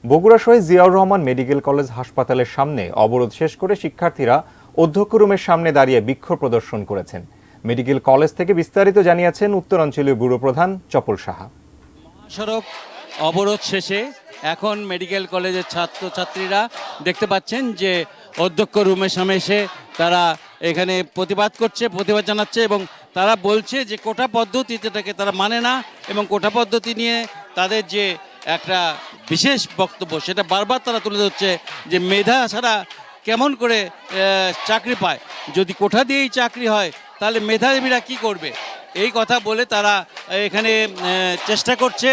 বগুড়া শহীদ Ziaur Rahman medical college হাসপাতালের সামনে অবরোধ শেষ করে শিক্ষার্থীরা অধ্যক্ষ রুমের সামনে দাঁড়িয়ে বিক্ষোভ প্রদর্শন করেছেন। মেডিকেল কলেজ থেকে বিস্তারিত জানিয়েছেন উত্তরাঞ্চলীয় ব্যুরো প্রধান চপল সাহা। মহাসড়ক অবরোধ শেষে এখন মেডিকেল কলেজের ছাত্রছাত্রীরা দেখতে পাচ্ছেন যে অধ্যক্ষ রুমের সামনে এসে তারা এখানে প্রতিবাদ জানাচ্ছে এবং তারা বলছে যে কোটা পদ্ধতিটাকে তারা মানে না এবং কোটা পদ্ধতি নিয়ে তাদের যে একটা বিশেষ বক্তব্য সেটা বারবার তারা তুলে ধরছে যে মেধা ছাড়া কেমন করে চাকরি পায়, যদি কোঠা দিয়েই চাকরি হয় তাহলে মেধাবীরা কি করবে, এই কথা বলে তারা এখানে চেষ্টা করছে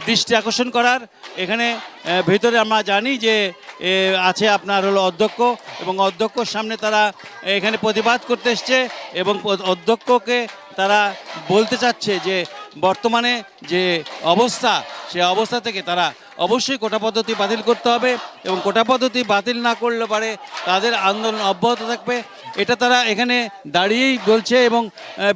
দৃষ্টি আকর্ষণ করার। এখানে ভেতরে আমরা জানি যে আছে আপনার হলো অধ্যক্ষ এবং অধ্যক্ষর সামনে তারা এখানে প্রতিবাদ করতে এসছে এবং অধ্যক্ষকে তারা বলতে চাচ্ছে যে বর্তমানে যে অবস্থা সে অবস্থা থেকে তারা অবশ্যই কোটা পদ্ধতি বাতিল করতে হবে এবং কোটা পদ্ধতি বাতিল না করলে পারে তাদের আন্দোলন অব্যাহত থাকবে, এটা তারা এখানে দাঁড়িয়েই বলছে। এবং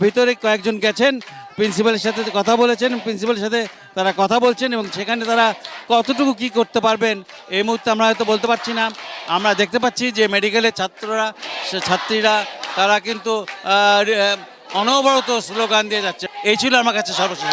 ভিতরে কয়েকজন গেছেন, প্রিন্সিপালের সাথে কথা বলেছেন, প্রিন্সিপালের সাথে তারা কথা বলছেন এবং সেখানে তারা কতটুকু কি করতে পারবেন এই মুহূর্তে আমরা হয়তো বলতে পারছি না। আমরা দেখতে পাচ্ছি যে মেডিকেলের ছাত্রীরা তারা কিন্তু অনবরত স্লোগান দিয়ে যাচ্ছে। এই ছিল আমার কাছে সর্বশেষ।